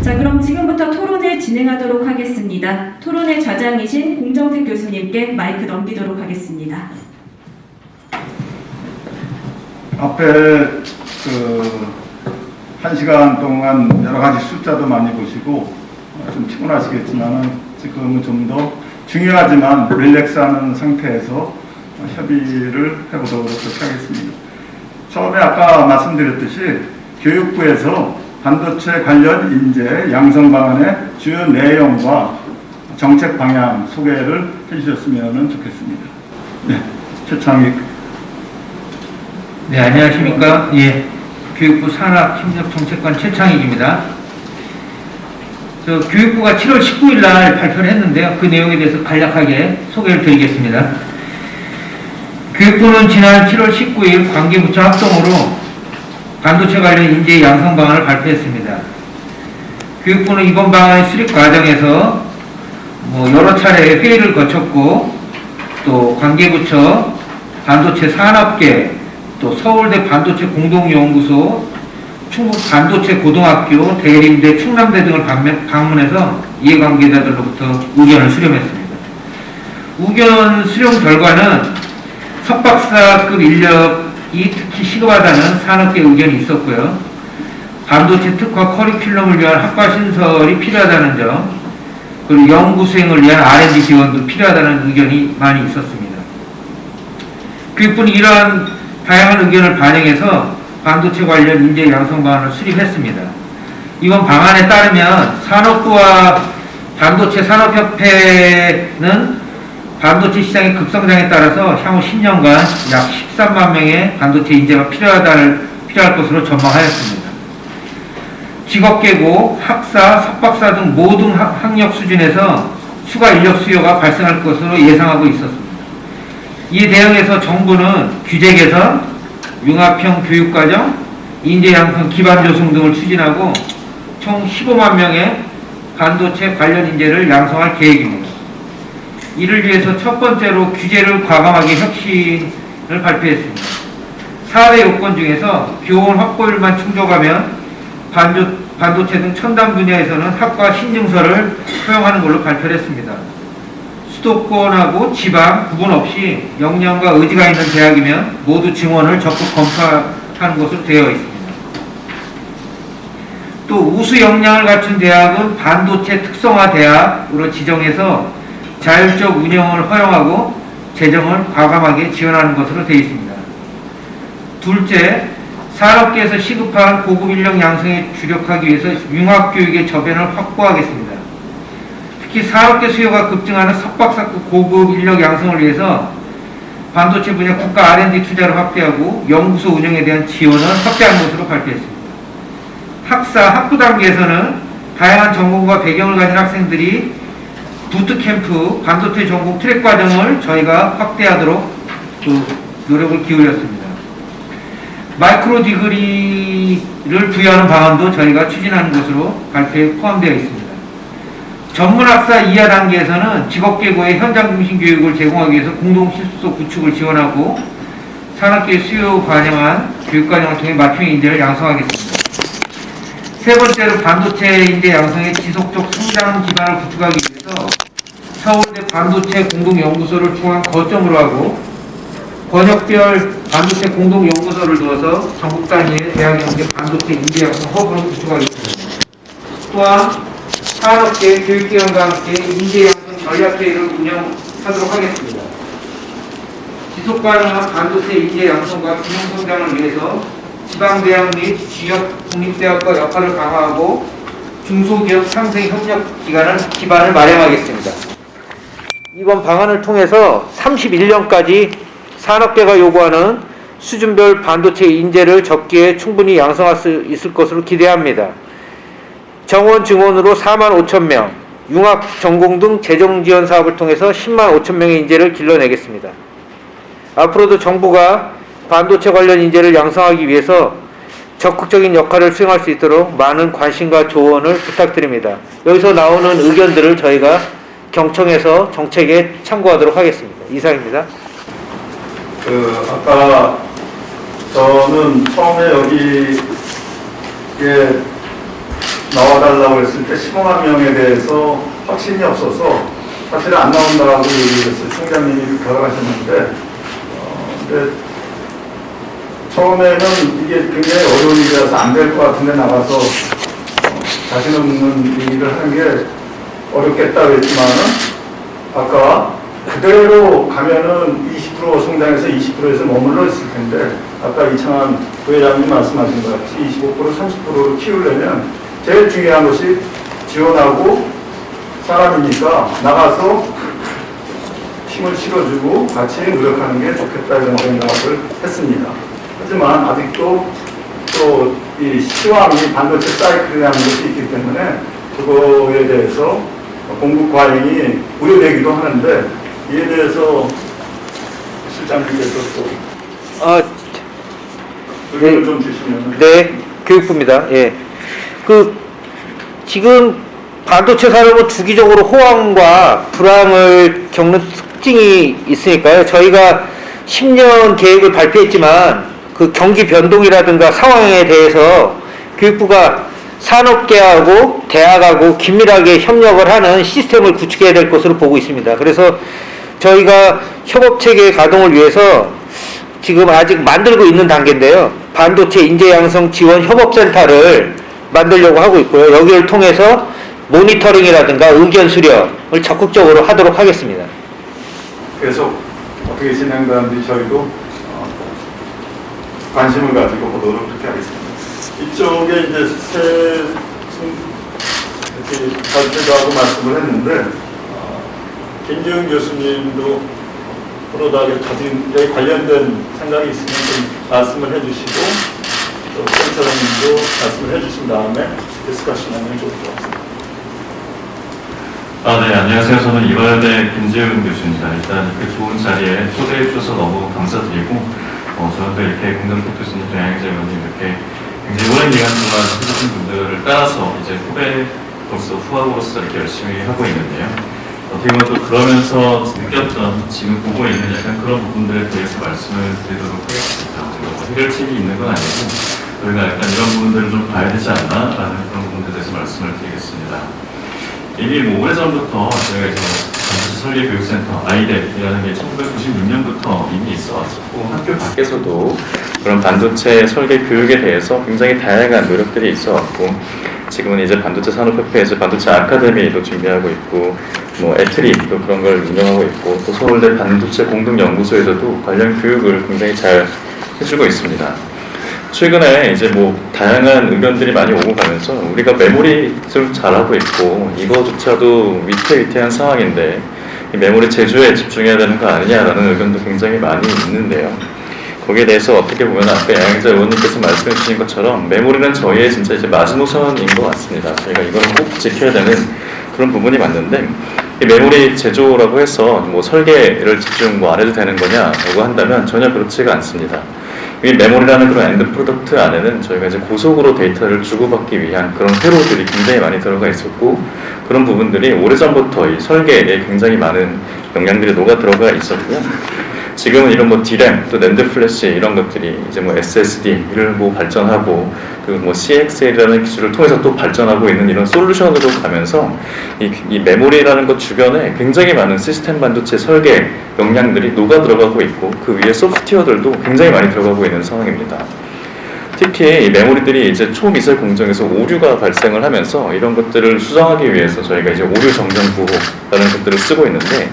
자, 그럼 지금부터 토론을 진행하도록 하겠습니다. 토론의 좌장이신 공정택 교수님께 마이크 넘기도록 하겠습니다. 앞에 1시간 동안 여러 가지 숫자도 많이 보시고 좀 피곤하시겠지만 지금은 좀 더 중요하지만 릴렉스하는 상태에서 협의를 해보도록 하겠습니다. 처음에 아까 말씀드렸듯이 교육부에서 반도체 관련 인재 양성 방안의 주요 내용과 정책 방향 소개를 해주셨으면 좋겠습니다. 네, 최창익. 네, 안녕하십니까. 예, 교육부 산학협력정책관 최창익입니다. 교육부가 7월 19일 날 발표를 했는데요. 그 내용에 대해서 간략하게 소개를 드리겠습니다. 교육부는 지난 7월 19일 관계부처 합동으로 반도체 관련 인재 양성 방안을 발표했습니다. 교육부는 이번 방안의 수립 과정에서 여러 차례 회의를 거쳤고, 또 관계부처, 반도체 산업계, 또 서울대 반도체 공동연구소, 충북 반도체 고등학교, 대림대, 충남대 등을 방문해서 이해관계자들로부터 의견을 수렴했습니다. 의견 수렴 결과는 석박사급 인력이 특히 시급하다는 산업계 의견이 있었고요. 반도체 특화 커리큘럼을 위한 학과 신설이 필요하다는 점, 그리고 연구수행을 위한 R&D 지원도 필요하다는 의견이 많이 있었습니다. 교육부는 이러한 다양한 의견을 반영해서 반도체 관련 인재 양성 방안을 수립했습니다. 이번 방안에 따르면 산업부와 반도체 산업협회는 반도체 시장의 급성장에 따라서 향후 10년간 약 13만 명의 반도체 인재가 필요할 것으로 전망하였습니다. 직업계고, 학사, 석박사 등 모든 학력 수준에서 추가 인력 수요가 발생할 것으로 예상하고 있었습니다. 이에 대응해서 정부는 규제 개선, 융합형 교육과정, 인재 양성 기반 조성 등을 추진하고 총 15만 명의 반도체 관련 인재를 양성할 계획입니다. 이를 위해서 첫 번째로 규제를 과감하게 혁신을 발표했습니다. 4대 요건 중에서 교원 확보율만 충족하면 반도체 등 첨단 분야에서는 학과 신증서를 허용하는 걸로 발표를 했습니다. 수도권하고 지방 구분 없이 역량과 의지가 있는 대학이면 모두 증원을 적극 검토하는 것으로 되어 있습니다. 또 우수 역량을 갖춘 대학은 반도체 특성화 대학으로 지정해서 자율적 운영을 허용하고 재정을 과감하게 지원하는 것으로 되어 있습니다. 둘째, 산업계에서 시급한 고급 인력 양성에 주력하기 위해서 융합교육의 저변을 확보하겠습니다. 특히 산업계 수요가 급증하는 석박사급 고급 인력 양성을 위해서 반도체 분야 국가 R&D 투자를 확대하고 연구소 운영에 대한 지원을 확대하는 것으로 발표했습니다. 학사, 학부 단계에서는 다양한 전공과 배경을 가진 학생들이 부트캠프, 반도체 전공 트랙 과정을 저희가 확대하도록 노력을 기울였습니다. 마이크로 디그리를 부여하는 방안도 저희가 추진하는 것으로 발표에 포함되어 있습니다. 전문학사 이하 단계에서는 직업계고의 현장 중심 교육을 제공하기 위해서 공동실습소 구축을 지원하고 산업계 수요 반영한 교육과정을 통해 맞춤형 인재를 양성하겠습니다. 세 번째로 반도체 인재 양성의 지속적 성장 기반을 구축하기 위해서 서울대 반도체 공동연구소를 중앙 거점으로 하고 권역별 반도체 공동연구소를 두어서 전국 단위의 대학 연계 반도체 인재 양성 허브를 구축하겠습니다. 또한 산업계, 교육기관과 함께 인재 양성 전략회의를 운영하도록 하겠습니다. 지속 가능한 반도체 인재 양성과 균형 성장을 위해서 지방대학 및 지역 국립대학과 역할을 강화하고 중소기업 상생 협력 기반을 마련하겠습니다. 이번 방안을 통해서 31년까지 산업계가 요구하는 수준별 반도체 인재를 적기에 충분히 양성할 수 있을 것으로 기대합니다. 정원 증원으로 4만 5천 명, 융합 전공 등 재정 지원 사업을 통해서 10만 5천 명의 인재를 길러내겠습니다. 앞으로도 정부가 반도체 관련 인재를 양성하기 위해서 적극적인 역할을 수행할 수 있도록 많은 관심과 조언을 부탁드립니다. 여기서 나오는 의견들을 저희가 경청해서 정책에 참고하도록 하겠습니다. 이상입니다. 아까 저는 처음에 여기에 나와달라고 했을 때 15만 명에 대해서 확신이 없어서 사실 안 나온다고 얘기했어요. 총장님이 돌아가셨는데, 근데 처음에는 이게 굉장히 어려운 일이라서 안 될 것 같은데 나가서 자신 없는 얘기를 하는 게 어렵겠다 그랬지만은 아까 그대로 가면은 20% 성장해서 20%에서 머물러 있을 텐데 아까 이창환 부회장님 말씀하신 것 같이 25% 30%로 키우려면 제일 중요한 것이 지원하고 사람이니까 나가서 힘을 실어주고 같이 노력하는 게 좋겠다 이런 생각을 했습니다. 하지만 아직도 또 이 시황이 반도체 사이클이라는 것이 있기 때문에 그거에 대해서 공급 과잉이 우려되기도 하는데 이에 대해서 실장님께서 또 의견을 좀 주시면. 네, 교육부입니다. 예. 지금 반도체 산업은 주기적으로 호황과 불황을 겪는 특징이 있으니까요. 저희가 10년 계획을 발표했지만 그 경기 변동이라든가 상황에 대해서 교육부가 산업계하고 대학하고 긴밀하게 협력을 하는 시스템을 구축해야 될 것으로 보고 있습니다. 그래서 저희가 협업체계 가동을 위해서 지금 아직 만들고 있는 단계인데요. 반도체 인재 양성 지원 협업센터를 만들려고 하고 있고요. 여기를 통해서 모니터링이라든가 의견 수렴을 적극적으로 하도록 하겠습니다. 계속 어떻게 진행되는지 저희도 관심을 가지고 보도록 그렇게 하겠습니다. 이쪽에 이제 이렇게 발표도 하고 말씀을 했는데 김지훈 교수님도 프로다에 관련된 생각이 있으면 좀 말씀을 해주시고 또 센터장님도 말씀을 해주신 다음에 디스커션 하면 좋을 것 같습니다. 네, 안녕하세요. 저는 이화여대 김재훈 교수입니다. 일단 이렇게 좋은 자리에 초대해 주셔서 너무 감사드리고, 저한테 이렇게 공동택 교수님, 양양재 의원님 이렇게 굉장히 오랜 기간 동안 해주신 분들을 따라서 이제 후학으로서 이렇게 열심히 하고 있는데요. 어떻게 보면 또 그러면서 느꼈던 지금 보고 있는 약간 그런 부분들에 대해서 말씀을 드리도록 하겠습니다. 해결책이 있는 건 아니고, 저희가 약간 이런 부분들을 좀 봐야 되지 않나? 라는 그런 부분들에 대해서 말씀을 드리겠습니다. 이미 오래전부터 저희가 이제 반도체 설계 교육센터 아이덱이라는 게 1996년부터 이미 있어 왔었고 학교 밖에서도 그런 반도체 설계 교육에 대해서 굉장히 다양한 노력들이 있어 왔고 지금은 이제 반도체 산업협회에서 반도체 아카데미도 준비하고 있고 에트리도 그런 걸 운영하고 있고 또 서울대 반도체 공동연구소에서도 관련 교육을 굉장히 잘 해주고 있습니다. 최근에 이제 다양한 의견들이 많이 오고 가면서 우리가 메모리 좀 잘하고 있고 이거조차도 위태위태한 상황인데 이 메모리 제조에 집중해야 되는 거 아니냐라는 의견도 굉장히 많이 있는데요. 거기에 대해서 어떻게 보면 아까 양양재 의원님께서 말씀해 주신 것처럼 메모리는 저희의 진짜 이제 마지노선인 것 같습니다. 저희가 이거는 꼭 지켜야 되는 그런 부분이 맞는데 이 메모리 제조라고 해서 설계를 집중 안 해도 되는 거냐라고 한다면 전혀 그렇지가 않습니다. 이 메모리라는 그런 엔드 프로덕트 안에는 저희가 이제 고속으로 데이터를 주고받기 위한 그런 회로들이 굉장히 많이 들어가 있었고 그런 부분들이 오래전부터 이 설계에 굉장히 많은 역량들이 녹아 들어가 있었고요. 지금은 이런 D램, 또 낸드 플래시 이런 것들이 이제 SSD를 발전하고 그 CXL이라는 기술을 통해서 또 발전하고 있는 이런 솔루션으로 가면서 이 메모리라는 것 주변에 굉장히 많은 시스템 반도체 설계 역량들이 녹아 들어가고 있고 그 위에 소프트웨어들도 굉장히 많이 들어가고 있는 상황입니다. 특히 이 메모리들이 이제 초미세 공정에서 오류가 발생을 하면서 이런 것들을 수정하기 위해서 저희가 이제 오류 정정 구호라는 것들을 쓰고 있는데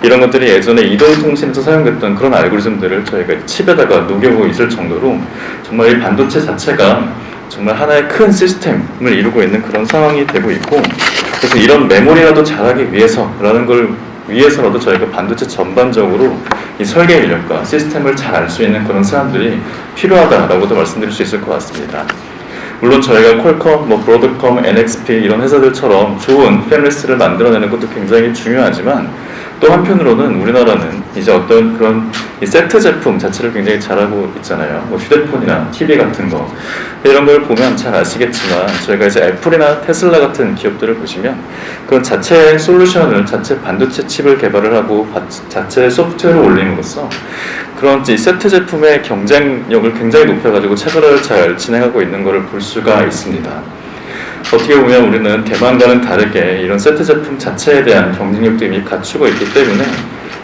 이런 것들이 예전에 이동통신에서 사용됐던 그런 알고리즘들을 저희가 칩에다가 녹여보고 있을 정도로 정말 이 반도체 자체가 정말 하나의 큰 시스템을 이루고 있는 그런 상황이 되고 있고 그래서 이런 메모리라도 잘하기 위해서라는 걸 위해서라도 저희가 반도체 전반적으로 이 설계 인력과 시스템을 잘 알 수 있는 그런 사람들이 필요하다라고도 말씀드릴 수 있을 것 같습니다. 물론 저희가 퀄컴, 브로드컴, NXP 이런 회사들처럼 좋은 패밀리스를 만들어내는 것도 굉장히 중요하지만 또 한편으로는 우리나라는 이제 어떤 그런 이 세트 제품 자체를 굉장히 잘하고 있잖아요. 휴대폰이나 TV 같은 거 이런 걸 보면 잘 아시겠지만 저희가 이제 애플이나 테슬라 같은 기업들을 보시면 그런 자체 솔루션을 자체 반도체 칩을 개발을 하고 자체 소프트웨어를 올림으로써 그런 이 세트 제품의 경쟁력을 굉장히 높여가지고 차별화를 잘 진행하고 있는 것을 볼 수가 있습니다. 어떻게 보면 우리는 대만과는 다르게 이런 세트 제품 자체에 대한 경쟁력도 이미 갖추고 있기 때문에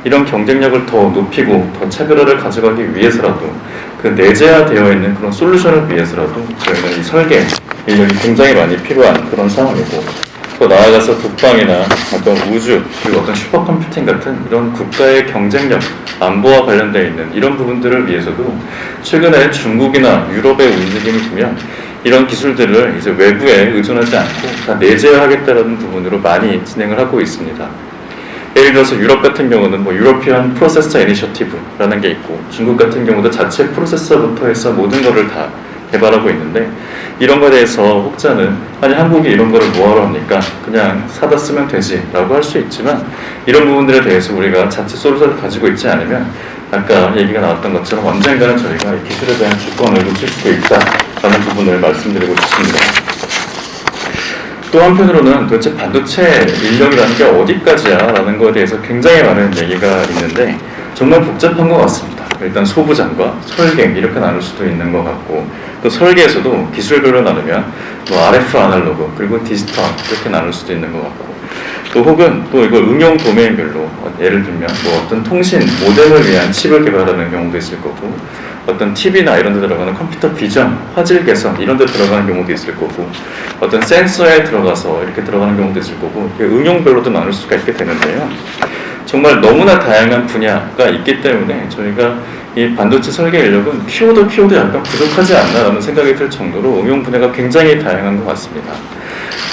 이런 경쟁력을 더 높이고 더 차별화를 가져가기 위해서라도 그 내재화되어 있는 그런 솔루션을 위해서라도 저희는 이 설계 인력이 굉장히 많이 필요한 그런 상황이고 또 나아가서 국방이나 어떤 우주 그리고 어떤 슈퍼컴퓨팅 같은 이런 국가의 경쟁력 안보와 관련되어 있는 이런 부분들을 위해서도 최근에 중국이나 유럽의 움직임을 보면 이런 기술들을 이제 외부에 의존하지 않고 다 내재화하겠다는 부분으로 많이 진행을 하고 있습니다. 예를 들어서 유럽 같은 경우는 유로피안 프로세서 이니셔티브라는 게 있고 중국 같은 경우도 자체 프로세서부터 해서 모든 거를 다 개발하고 있는데 이런 거에 대해서 혹자는 아니 한국이 이런 거를 뭐하러 합니까? 그냥 사다 쓰면 되지 라고 할 수 있지만 이런 부분들에 대해서 우리가 자체 솔루션을 가지고 있지 않으면 아까 얘기가 나왔던 것처럼 언젠가는 저희가 이 기술에 대한 주권을 놓칠 수도 있다라는 부분을 말씀드리고 싶습니다. 또 한편으로는 도대체 반도체 인력이라는 게 어디까지야? 라는 것에 대해서 굉장히 많은 얘기가 있는데 정말 복잡한 것 같습니다. 일단 소부장과 설계 이렇게 나눌 수도 있는 것 같고 또 설계에서도 기술별로 나누면 RF 아날로그 그리고 디지털 이렇게 나눌 수도 있는 것 같고 또 혹은 또 이걸 응용 도메인별로 예를 들면 어떤 통신 모뎀을 위한 칩을 개발하는 경우도 있을 거고 어떤 TV나 이런 데 들어가는 컴퓨터 비전, 화질 개선 이런 데 들어가는 경우도 있을 거고 어떤 센서에 들어가서 이렇게 들어가는 경우도 있을 거고 응용별로도 나눌 수가 있게 되는데요. 정말 너무나 다양한 분야가 있기 때문에 저희가 이 반도체 설계 인력은 키워도 약간 부족하지 않나라는 생각이 들 정도로 응용 분야가 굉장히 다양한 것 같습니다.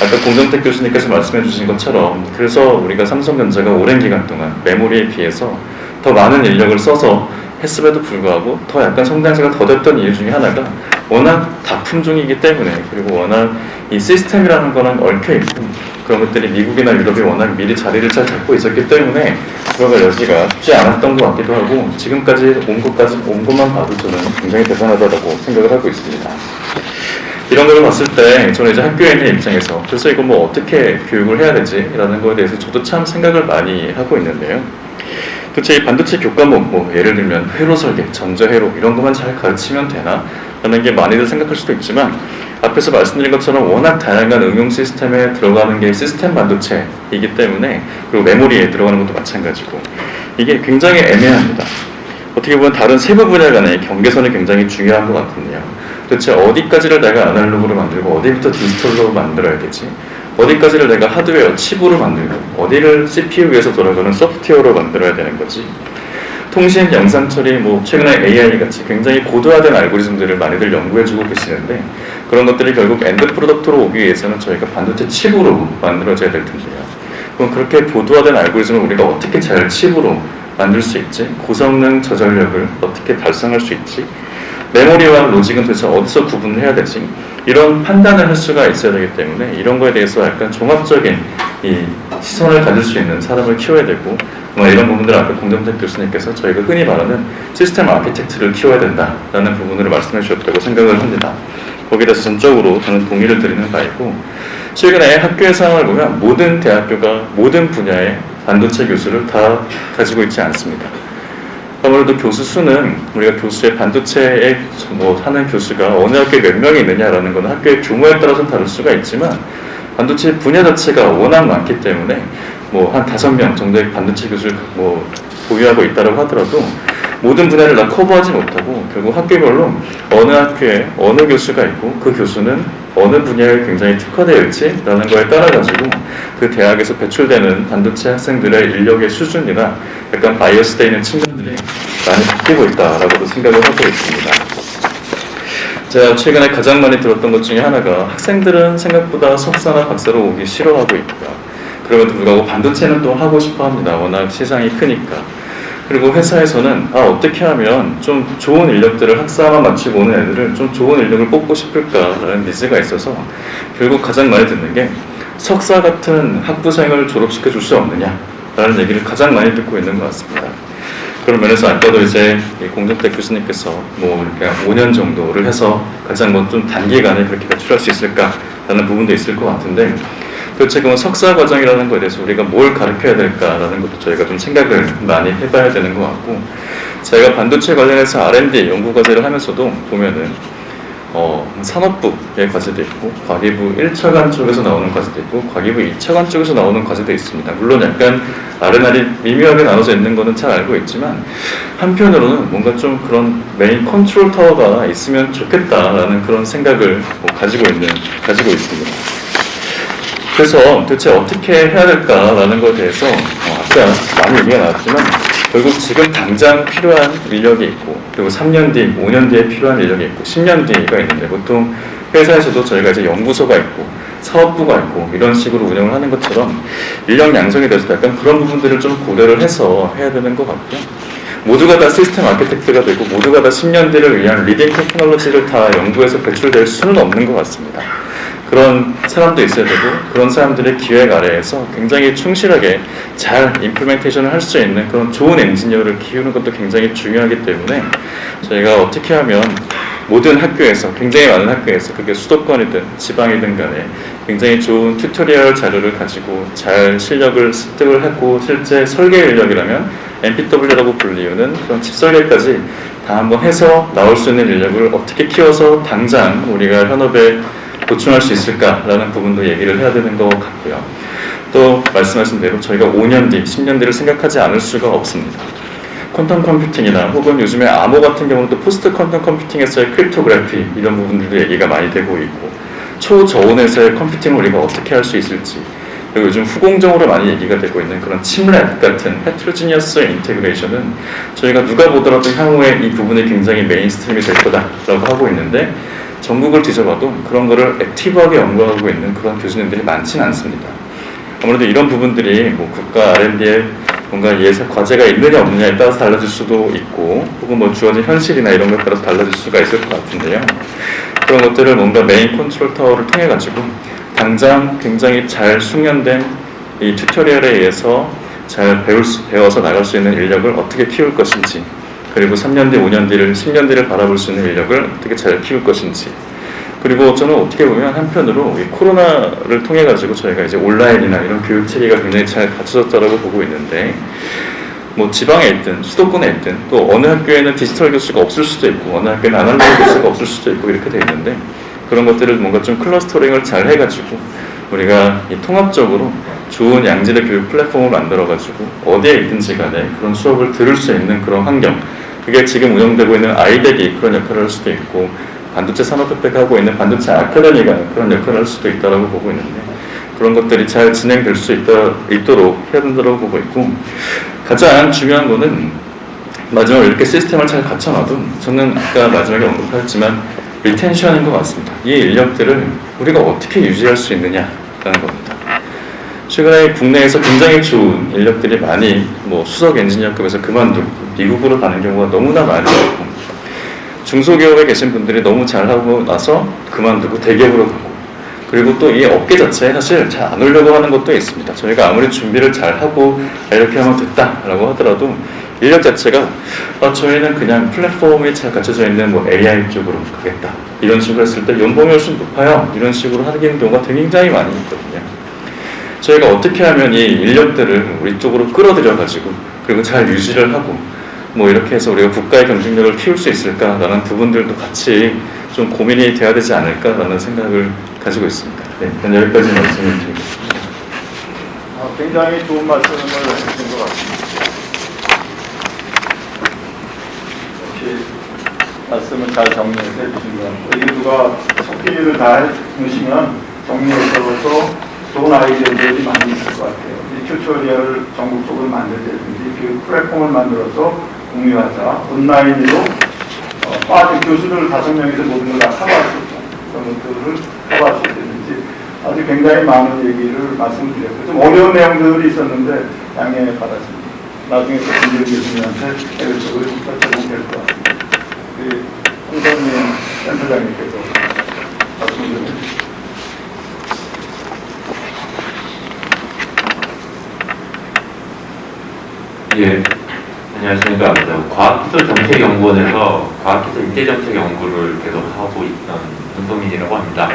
아까 공정택 교수님께서 말씀해 주신 것처럼 그래서 우리가 삼성전자가 오랜 기간 동안 메모리에 비해서 더 많은 인력을 써서 했음에도 불구하고 더 약간 성장세가 더뎠던 이유 중에 하나가 워낙 다품종이기 때문에 그리고 워낙 이 시스템이라는 거는 얽혀있고 그런 것들이 미국이나 유럽이 워낙 미리 자리를 잘 잡고 있었기 때문에 들어갈 여지가 쉽지 않았던 것 같기도 하고 지금까지 온 것만 봐도 저는 굉장히 대단하다고 생각을 하고 있습니다. 이런 걸 봤을 때 저는 이제 학교에 있는 입장에서 그래서 이거 어떻게 교육을 해야 되지? 라는 거에 대해서 저도 참 생각을 많이 하고 있는데요. 도대체 이 반도체 교과목 예를 들면 회로 설계, 전자회로 이런 것만 잘 가르치면 되나? 라는 게 많이들 생각할 수도 있지만 앞에서 말씀드린 것처럼 워낙 다양한 응용 시스템에 들어가는 게 시스템 반도체이기 때문에 그리고 메모리에 들어가는 것도 마찬가지고 이게 굉장히 애매합니다. 어떻게 보면 다른 세부 분야 간의 경계선이 굉장히 중요한 것 같거든요. 도대체 어디까지를 내가 아날로그로 만들고 어디부터 디지털로 만들어야 되지? 어디까지를 내가 하드웨어, 칩으로 만들고 어디를 CPU 위에서 돌아가는 소프트웨어로 만들어야 되는 거지? 통신, 영상 처리, 최근에 AI 같이 굉장히 고도화된 알고리즘들을 많이들 연구해주고 계시는데 그런 것들이 결국 엔드 프로덕트로 오기 위해서는 저희가 반도체 칩으로 만들어져야 될 텐데요. 그럼 그렇게 고도화된 알고리즘을 우리가 어떻게 잘 칩으로 만들 수 있지? 고성능 저전력을 어떻게 달성할 수 있지? 메모리와 로직은 도대체 어디서 구분을 해야 되지? 이런 판단을 할 수가 있어야 되기 때문에 이런 거에 대해서 약간 종합적인 이 시선을 가질 수 있는 사람을 키워야 되고 이런 부분들을 아까 공정택 교수님께서 저희가 흔히 말하는 시스템 아키텍트를 키워야 된다라는 부분을 말씀해 주셨다고 생각을 합니다. 거기에 대해서 전적으로 저는 동의를 드리는 바이고 최근에 학교의 상황을 보면 모든 대학교가 모든 분야의 반도체 교수를 다 가지고 있지 않습니다. 아무래도 교수 수는 우리가 교수의 반도체에 하는 교수가 어느 학교에 몇 명이 있느냐라는 것은 학교의 규모에 따라서 다를 수가 있지만 반도체 분야 자체가 워낙 많기 때문에 한 5명 정도의 반도체 교수를 보유하고 있다고 하더라도 모든 분야를 다 커버하지 못하고 결국 학교별로 어느 학교에 어느 교수가 있고 그 교수는 어느 분야에 굉장히 특화되어 있지라는 거에 따라 가지고 그 대학에서 배출되는 반도체 학생들의 인력의 수준이나 약간 바이어스되어 있는 측면들이 많이 바뀌고 있다라고도 생각을 하고 있습니다. 제가 최근에 가장 많이 들었던 것 중에 하나가 학생들은 생각보다 석사나 박사로 오기 싫어하고 있고요. 그럼에도 불구하고 반도체는 또 하고 싶어 합니다. 워낙 시장이 크니까. 그리고 회사에서는 어떻게 하면 좀 좋은 인력들을 학사만 마치고 오는 애들을 좀 좋은 인력을 뽑고 싶을까라는 니즈가 있어서 결국 가장 많이 듣는 게 석사 같은 학부생을 졸업시켜 줄 수 없느냐라는 얘기를 가장 많이 듣고 있는 것 같습니다. 그런 면에서 아까도 이제 공정택 교수님께서 뭐 이렇게 5년 정도를 해서 가장 뭐 좀 단기간에 그렇게 배출할 수 있을까라는 부분도 있을 것 같은데, 도대체 그럼 석사 과정이라는 거에 대해서 우리가 뭘 가르쳐야 될까라는 것도 저희가 좀 생각을 많이 해봐야 되는 것 같고, 저희가 반도체 관련해서 R&D 연구 과제를 하면서도 보면은 산업부의 과제도 있고 과기부 1차관 쪽에서 나오는 과제도 있고 과기부 2차관 쪽에서 나오는 과제도 있습니다. 물론 약간 아르날이 미묘하게 나눠져 있는 거는 잘 알고 있지만, 한편으로는 뭔가 좀 그런 메인 컨트롤 타워가 있으면 좋겠다라는 그런 생각을 가지고 있습니다. 그래서 도대체 어떻게 해야 될까라는 것에 대해서 아까 많이 얘기가 나왔지만, 결국 지금 당장 필요한 인력이 있고, 그리고 3년 뒤, 5년 뒤에 필요한 인력이 있고, 10년 뒤가 있는데, 보통 회사에서도 저희가 이제 연구소가 있고 사업부가 있고 이런 식으로 운영을 하는 것처럼 인력 양성에 대해서 약간 그런 부분들을 좀 고려를 해서 해야 되는 것 같고요. 모두가 다 시스템 아키텍트가 되고 모두가 다 10년 뒤를 위한 리딩 테크놀로지를 다 연구해서 배출될 수는 없는 것 같습니다. 그런 사람도 있어야 되고, 그런 사람들의 기획 아래에서 굉장히 충실하게 잘 임플멘테이션을 할 수 있는 그런 좋은 엔지니어를 키우는 것도 굉장히 중요하기 때문에, 저희가 어떻게 하면 모든 학교에서, 굉장히 많은 학교에서, 그게 수도권이든 지방이든 간에 굉장히 좋은 튜토리얼 자료를 가지고 잘 실력을 습득을 하고, 실제 설계 인력이라면 MPW라고 불리우는 그런 칩 설계까지 다 한번 해서 나올 수 있는 인력을 어떻게 키워서 당장 우리가 현업에 보충할 수 있을까라는 부분도 얘기를 해야 되는 것 같고요. 또 말씀하신 대로 저희가 5년 뒤, 10년 뒤를 생각하지 않을 수가 없습니다. 퀀텀 컴퓨팅이나 혹은 요즘에 암호 같은 경우는 또 포스트 퀀텀 컴퓨팅에서의 크립토그래피 이런 부분들도 얘기가 많이 되고 있고, 초저온에서의 컴퓨팅을 우리가 어떻게 할 수 있을지, 그리고 요즘 후공정으로 많이 얘기가 되고 있는 그런 칩랩 같은 헤트로지니어스 인테그레이션은 저희가 누가 보더라도 향후에 이 부분이 굉장히 메인스트림이 될 거다라고 하고 있는데, 전국을 뒤져봐도 그런 거를 액티브하게 연구하고 있는 그런 교수님들이 많지는 않습니다. 아무래도 이런 부분들이 뭐 국가 R&D에 뭔가 예산 과제가 있느냐 없느냐에 따라서 달라질 수도 있고, 혹은 뭐 주어진 현실이나 이런 것에 따라서 달라질 수가 있을 것 같은데요. 그런 것들을 뭔가 메인 컨트롤 타워를 통해 가지고 당장 굉장히 잘 숙련된 이 튜토리얼에 의해서 잘 배워서 나갈 수 있는 인력을 어떻게 키울 것인지, 그리고 3년 뒤, 5년 뒤를, 10년 뒤를 바라볼 수 있는 인력을 어떻게 잘 키울 것인지, 그리고 저는 어떻게 보면 한편으로 이 코로나를 통해 가지고 저희가 이제 온라인이나 이런 교육 체계가 굉장히 잘 갖춰졌다라고 보고 있는데, 뭐 지방에 있든 수도권에 있든 또 어느 학교에는 디지털 교수가 없을 수도 있고 어느 학교에는 아날로그 교수가 없을 수도 있고 이렇게 돼 있는데, 그런 것들을 뭔가 좀 클러스터링을 잘 해가지고 우리가 이 통합적으로 좋은 양질의 교육 플랫폼을 만들어가지고 어디에 있든지 간에 그런 수업을 들을 수 있는 그런 환경, 그게 지금 운영되고 있는 아이덱이 그런 역할을 할 수도 있고, 반도체 산업협회가 하고 있는 반도체 아카데미가 그런 역할을 할 수도 있다고 보고 있는데, 그런 것들이 잘 진행될 수 있도록 해야 된다고 보고 있고, 가장 중요한 거는 마지막으로 이렇게 시스템을 잘 갖춰놔도 저는 아까 마지막에 언급하셨지만 리텐션인 것 같습니다. 이 인력들을 우리가 어떻게 유지할 수 있느냐라는 겁니다. 최근에 국내에서 굉장히 좋은 인력들이 많이 뭐 수석 엔지니어급에서 그만두고 미국으로 가는 경우가 너무나 많이 있고, 중소기업에 계신 분들이 너무 잘하고 나서 그만두고 대기업으로 가고, 그리고 또 이 업계 자체에 사실 잘 안 오려고 하는 것도 있습니다. 저희가 아무리 준비를 잘하고 이렇게 하면 됐다라고 하더라도 인력 자체가 저희는 그냥 플랫폼이 잘 갖춰져 있는 뭐 AI 쪽으로 가겠다 이런 식으로 했을 때 연봉이 훨씬 높아요 이런 식으로 하는 경우가 굉장히 많이 있거든요. 저희가 어떻게 하면 이 인력들을 우리 쪽으로 끌어들여 가지고 그리고 잘 유지를 하고 뭐 이렇게 해서 우리가 국가의 경쟁력을 키울 수 있을까라는 부분들도 같이 좀 고민이 돼야 되지 않을까라는 생각을 가지고 있습니다. 네, 여기까지 말씀을 드리겠습니다. 굉장히 좋은 말씀을 해주신 것 같습니다. 역시 말씀을 잘 정리해서 해주신 것 같고, 이게 누가 속기를 다 해주시면 정리해서 좋은 아이디어들이 많이 있을 것 같아요. 이 튜토리얼을 전국적으로 만들자든지 교육 플랫폼을 만들어서 공유하자, 온라인으로 빠진 교수들 5명에서 모든 걸 다 커버할 수 있다. 그런 것들을 커버할 수 있다든지 아주 굉장히 많은 얘기를 말씀드렸고, 좀 어려운 내용들이 있었는데 양해 받았습니다. 나중에 김재훈 교수님한테 대외적으로 부탁드리면 될 것 같습니다. 우리 홍선민 센터장님께서 말씀 좀 해주시죠. 예, 안녕하십니까. 과학기술정책연구원에서 과학기술 인재정책 연구를 계속 하고 있던 윤동민이라고 합니다.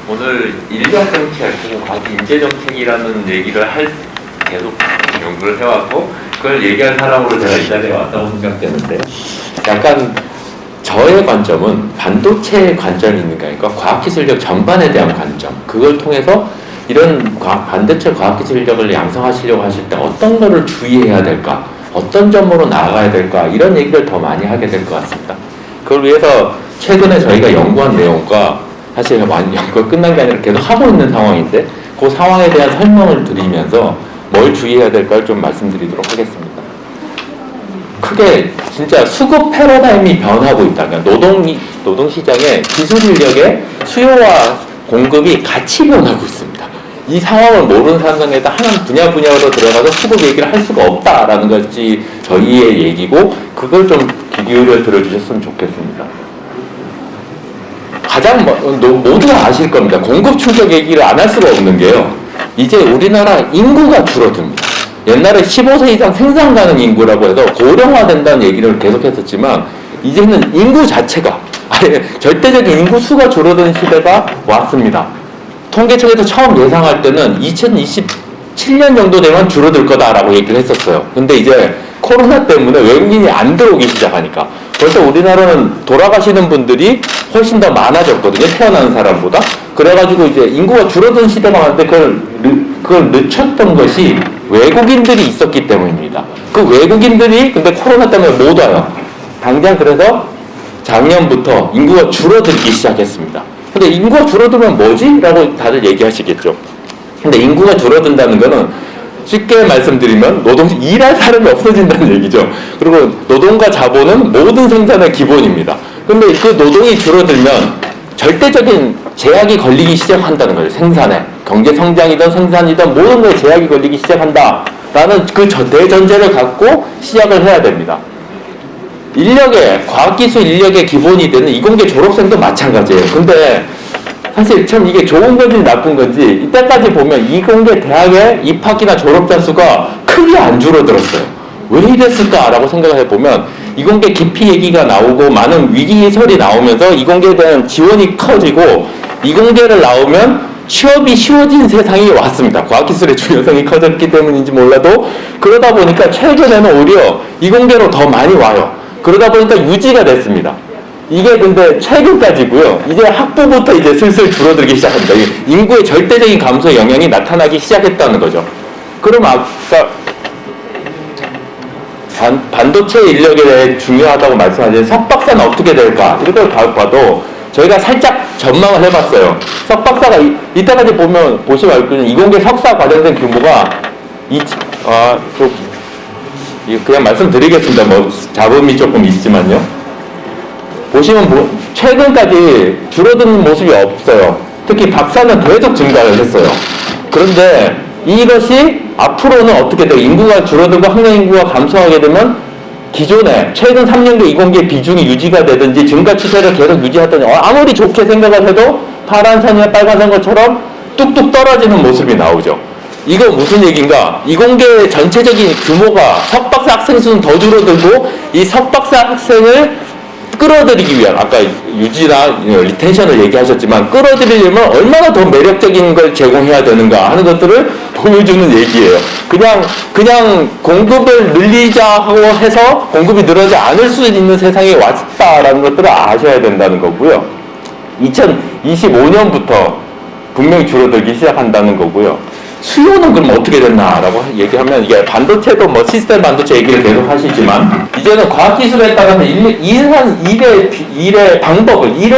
오늘 인력정책 혹은 과학인재정책이라는 얘기를 계속 연구를 해왔고 그걸 얘기할 사람으로 제가 이 자리에 왔다고 생각되는데 약간 저의 관점은 반도체 관점이 있는 게 아니라 과학기술력 전반에 대한 관점, 그걸 통해서 이런 반도체 과학기술력을 양성하시려고 하실 때 어떤 거를 주의해야 될까, 어떤 점으로 나아가야 될까, 이런 얘기를 더 많이 하게 될 것 같습니다. 그걸 위해서 최근에 저희가 연구한 내용과 사실 많이 연구가 끝난 게 아니라 계속 하고 있는 상황인데 그 상황에 대한 설명을 드리면서 뭘 주의해야 될까를 좀 말씀드리도록 하겠습니다. 크게 진짜 수급 패러다임이 변하고 있다. 그러니까 노동시장의 기술 인력의 수요와 공급이 같이 변하고 있습니다. 이 상황을 모르는 상황에다 하나는 분야로 들어가서 수급 얘기를 할 수가 없다라는 것이 저희의 얘기고, 그걸 좀 귀 기울여 들어주셨으면 좋겠습니다. 가장 모두가 아실 겁니다. 공급 충격 얘기를 안 할 수가 없는 게요. 이제 우리나라 인구가 줄어듭니다. 옛날에 15세 이상 생산 가능 인구라고 해서 고령화된다는 얘기를 계속했었지만 이제는 인구 자체가 아예 절대적인 인구 수가 줄어드는 시대가 왔습니다. 통계청에서 처음 예상할 때는 2027년 정도 되면 줄어들 거다라고 얘기를 했었어요. 근데 이제 코로나 때문에 외국인이 안 들어오기 시작하니까 벌써 우리나라는 돌아가시는 분들이 훨씬 더 많아졌거든요. 태어나는 사람보다. 그래가지고 이제 인구가 줄어든 시대가 왔는데 그걸 늦췄던 것이 외국인들이 있었기 때문입니다. 그 외국인들이 근데 코로나 때문에 못 와요. 당장 그래서 작년부터 인구가 줄어들기 시작했습니다. 근데 인구가 줄어들면 뭐지? 라고 다들 얘기하시겠죠. 근데 인구가 줄어든다는 거는 쉽게 말씀드리면 일할 사람이 없어진다는 얘기죠. 그리고 노동과 자본은 모든 생산의 기본입니다. 근데 그 노동이 줄어들면 절대적인 제약이 걸리기 시작한다는 거예요. 생산에. 경제 성장이든 생산이든 모든 거에 제약이 걸리기 시작한다라는 그 대전제를 갖고 시작을 해야 됩니다. 과학기술 인력의 기본이 되는 이공계 졸업생도 마찬가지예요. 근데 사실 참 이게 좋은 건지 나쁜 건지 이때까지 보면 이공계 대학의 입학이나 졸업자 수가 크게 안 줄어들었어요. 왜 이랬을까라고 생각을 해보면 이공계 기피 얘기가 나오고 많은 위기설이 나오면서 이공계에 대한 지원이 커지고 이공계를 나오면 취업이 쉬워진 세상이 왔습니다. 과학기술의 중요성이 커졌기 때문인지 몰라도 그러다 보니까 최근에는 오히려 이공계로 더 많이 와요. 그러다 보니까 유지가 됐습니다. 이게 근데 최근까지고요. 이제 학부부터 이제 슬슬 줄어들기 시작합니다. 인구의 절대적인 감소 영향이 나타나기 시작했다는 거죠. 그럼 아까 반도체 인력에 대해 중요하다고 말씀하신 석박사는 어떻게 될까? 이걸 봐도 저희가 살짝 전망을 해봤어요. 석박사가 이때까지 보시면 알겠지만 이공계 석사 과정생 규모가 그냥 말씀드리겠습니다. 잡음이 조금 있지만요. 보시면 최근까지 줄어드는 모습이 없어요. 특히 박사는 계속 증가를 했어요. 그런데 이것이 앞으로는 어떻게 돼요? 인구가 줄어들고 학령 인구가 감소하게 되면 기존에 최근 3년도 이공계 비중이 유지가 되든지 증가 추세를 계속 유지하더니 아무리 좋게 생각을 해도 파란 선이나 빨간 선 것처럼 뚝뚝 떨어지는 모습이 나오죠. 이거 무슨 얘기인가? 이공계 전체적인 규모가 석박사 학생 수는 더 줄어들고 이 석박사 학생을 끌어들이기 위한 아까 유지나 리텐션을 얘기하셨지만 끌어들이려면 얼마나 더 매력적인 걸 제공해야 되는가 하는 것들을 보여주는 얘기예요. 그냥 공급을 늘리자 하고 해서 공급이 늘어나지 않을 수 있는 세상에 왔다라는 것들을 아셔야 된다는 거고요. 2025년부터 분명히 줄어들기 시작한다는 거고요. 수요는 그럼 어떻게 됐나라고 얘기하면 이게 반도체도 시스템 반도체 얘기를 계속 하시지만 이제는 과학기술에 따라서 일을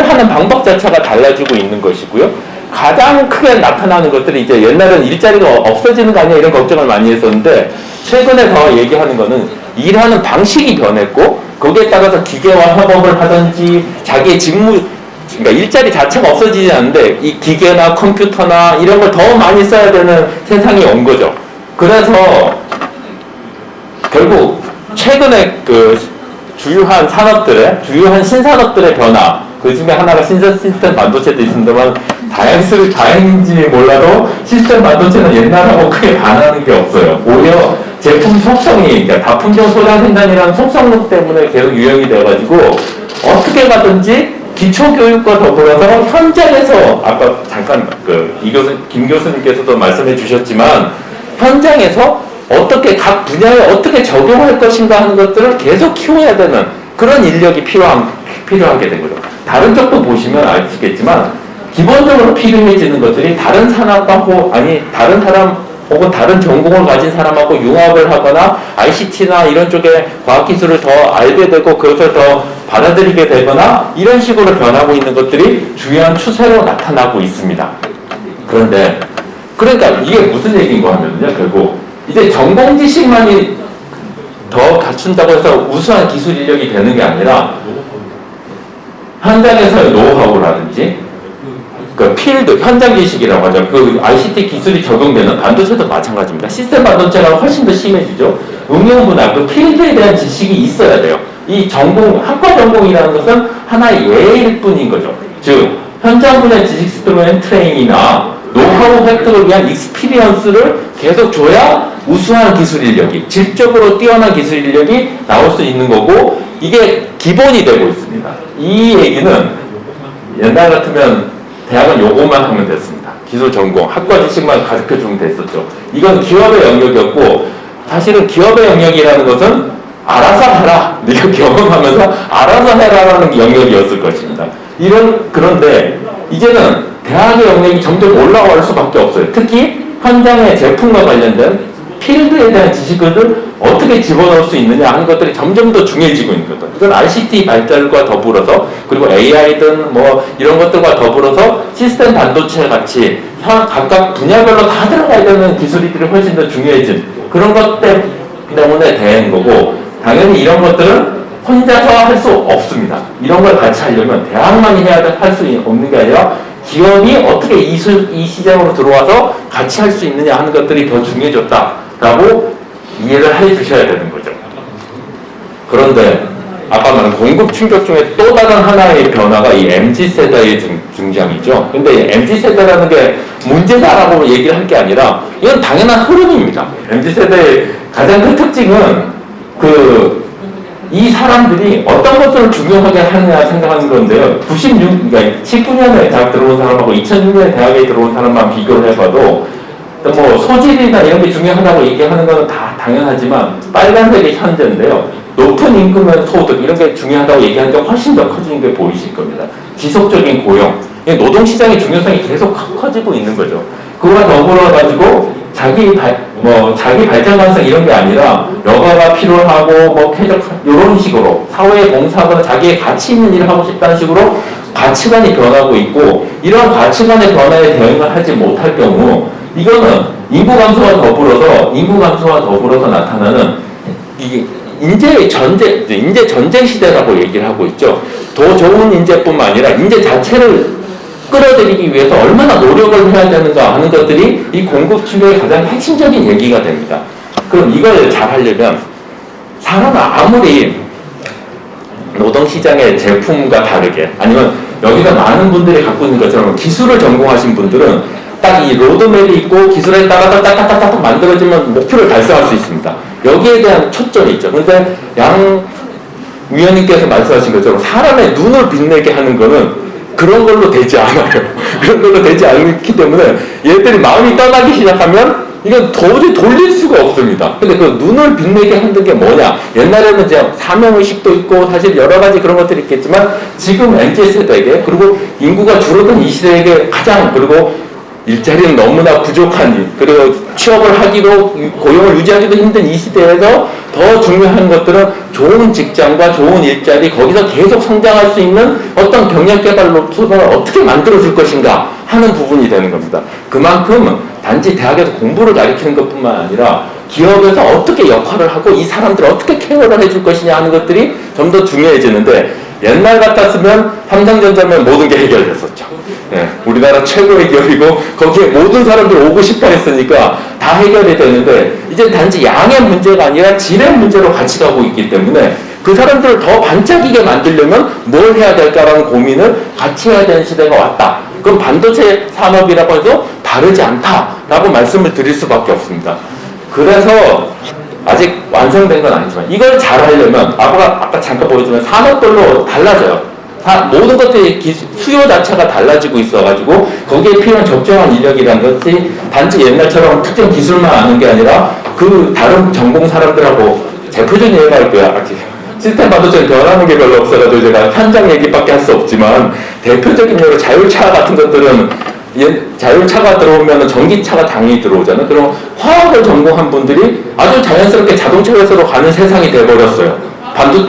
하는 방법 자체가 달라지고 있는 것이고요. 가장 크게 나타나는 것들이 이제 옛날에는 일자리가 없어지는 거 아니야 이런 걱정을 많이 했었는데 최근에 더 얘기하는 거는 일하는 방식이 변했고 거기에 따라서 기계와 협업을 하든지 자기의 직무 그러니까 일자리 자체가 없어지지 않는데 이 기계나 컴퓨터나 이런 걸 더 많이 써야 되는 세상이 온 거죠. 그래서 결국 최근에 그 주요한 산업들의 주요한 신산업들의 변화 그 중에 하나가 시스템 반도체도 있습니다만 다행인지 몰라도 시스템 반도체는 옛날하고 크게 반하는 게 없어요. 오히려 제품 속성이 그러니까 다품종 소량 생산이라는 속성 때문에 계속 유형이 되어가지고 어떻게 가든지 기초교육과 더불어서 현장에서 아까 잠깐 김 교수님께서도 말씀해 주셨지만 현장에서 어떻게 각 분야에 어떻게 적용할 것인가 하는 것들을 계속 키워야 되는 그런 인력이 필요하게 된 거죠. 다른 쪽도 보시면 아시겠지만 기본적으로 필요해지는 것들이 다른 산업하고 다른 사람 혹은 다른 전공을 가진 사람하고 융합을 하거나 ICT나 이런 쪽에 과학기술을 더 알게 되고 그것을 더 받아들이게 되거나 이런 식으로 변하고 있는 것들이 주요한 추세로 나타나고 있습니다. 그러니까 이게 무슨 얘기인가 하면요, 결국 이제 전공 지식만이 더 갖춘다고 해서 우수한 기술 인력이 되는 게 아니라 현장에서의 노하우라든지 그 필드, 현장 지식이라고 하죠. 그 ICT 기술이 적용되는 반도체도 마찬가지입니다. 시스템 반도체가 훨씬 더 심해지죠. 응용 분야, 그 필드에 대한 지식이 있어야 돼요. 이 전공, 학과 전공이라는 것은 하나의 예일 뿐인 거죠. 즉, 현장 분야 지식 스트로엔 트레이닝이나 노하우 획득을 위한 익스피리언스를 계속 줘야 우수한 기술 인력이, 질적으로 뛰어난 기술 인력이 나올 수 있는 거고, 이게 기본이 되고 있습니다. 이 얘기는 옛날 같으면 대학은 요것만 하면 됐습니다. 기술 전공, 학과 지식만 가르쳐주면 됐었죠. 이건 기업의 영역이었고, 사실은 기업의 영역이라는 것은 알아서 해라. 네가 경험하면서 알아서 해라라는 영역이었을 것입니다. 그런데 이제는 대학의 영역이 점점 올라갈 수밖에 없어요. 특히 현장의 제품과 관련된 필드에 대한 지식을 어떻게 집어넣을 수 있느냐 하는 것들이 점점 더 중요해지고 있는 거죠. 이건 ICT 발달과 더불어서 그리고 AI든 뭐 이런 것들과 더불어서 시스템 반도체 같이 각각 분야별로 다 들어가야 되는 기술들이 훨씬 더 중요해진 그런 것 때문에 된 거고, 당연히 이런 것들은 혼자서 할 수 없습니다. 이런 걸 같이 하려면 대학만이 할 수 없는 게 아니라 기업이 어떻게 이 시장으로 들어와서 같이 할 수 있느냐 하는 것들이 더 중요해졌다라고 이해를 해 주셔야 되는 거죠. 그런데 아까 말한 공급 충격 중에 또 다른 하나의 변화가 이 MZ세대의 등장이죠. 근데 MZ세대라는 게 문제다라고 얘기를 할 게 아니라 이건 당연한 흐름입니다. MZ세대의 가장 큰 특징은 이 사람들이 어떤 것들을 중요하게 하느냐 생각하는 건데요. 19년에 대학 들어온 사람하고 2006년에 대학에 들어온 사람만 비교를 해봐도 뭐 소질이나 이런 게 중요하다고 얘기하는 건 다 당연하지만 빨간색이 현재인데요. 높은 임금의 소득 이런 게 중요하다고 얘기하는 게 훨씬 더 커지는 게 보이실 겁니다. 지속적인 고용, 노동시장의 중요성이 계속 커지고 있는 거죠. 그거와 더불어 가지고 자기 발전 가능성 이런 게 아니라 여가가 필요하고 뭐 쾌적 이런 식으로 사회에 봉사하거나 자기의 가치 있는 일을 하고 싶다는 식으로 가치관이 변하고 있고, 이런 가치관의 변화에 대응을 하지 못할 경우 이거는 인구 감소와 더불어서 나타나는 이게 인재 전쟁 시대라고 얘기를 하고 있죠. 더 좋은 인재뿐만 아니라 인재 자체를 끌어들이기 위해서 얼마나 노력을 해야 되는가 하는 것들이 이 공급 충격의 가장 핵심적인 얘기가 됩니다. 그럼 이걸 잘 하려면 사람은 아무리 노동시장의 제품과 다르게 아니면 여기가 많은 분들이 갖고 있는 것처럼 기술을 전공하신 분들은 딱 이 로드맵이 있고 기술에 따라서 딱딱딱딱 만들어지면 목표를 달성할 수 있습니다. 여기에 대한 초점이 있죠. 그런데 양 위원님께서 말씀하신 것처럼 사람의 눈을 빛내게 하는 거는 그런 걸로 되지 않아요. 그런 걸로 되지 않기 때문에 얘들이 마음이 떠나기 시작하면 이건 도저히 돌릴 수가 없습니다. 근데 그 눈을 빛내게 하는 게 뭐냐? 옛날에는 이제 사명의식도 있고 사실 여러 가지 그런 것들이 있겠지만 지금 MZ세대에게 그리고 인구가 줄어든 이 시대에게 가장 그리고 일자리는 너무나 부족한 그리고 취업을 하기도 고용을 유지하기도 힘든 이 시대에서 더 중요한 것들은 좋은 직장과 좋은 일자리 거기서 계속 성장할 수 있는 어떤 경력개발 노트를 어떻게 만들어줄 것인가 하는 부분이 되는 겁니다. 그만큼 단지 대학에서 공부를 가르치는 것뿐만 아니라 기업에서 어떻게 역할을 하고 이 사람들을 어떻게 케어를 해줄 것이냐 하는 것들이 좀 더 중요해지는데 옛날 같았으면 삼성전자면 모든 게 해결됐었죠. 예, 우리나라 최고의 기업이고 거기에 모든 사람들이 오고 싶어 했으니까 다 해결이 되는데 이제 단지 양의 문제가 아니라 질의 문제로 같이 가고 있기 때문에 그 사람들을 더 반짝이게 만들려면 뭘 해야 될까라는 고민을 같이 해야 되는 시대가 왔다. 그럼 반도체 산업이라고 해도 다르지 않다라고 말씀을 드릴 수밖에 없습니다. 그래서 아직 완성된 건 아니지만 이걸 잘 하려면 아까 잠깐 보여주면 산업별로 달라져요. 모든 것들이 수요 자체가 달라지고 있어가지고 거기에 필요한 적정한 인력이라는 것이 단지 옛날처럼 특정 기술만 아는 게 아니라 그 다른 전공 사람들하고 대표적인 예가 할 거야. 시스템 반도체는 변하는 게 별로 없어가지고 제가 현장 얘기밖에 할 수 없지만 대표적인 예로 자율차 같은 것들은 자율차가 들어오면 전기차가 당연히 들어오잖아요. 그럼 화학을 전공한 분들이 아주 자연스럽게 자동차 회사로 가는 세상이 돼버렸어요.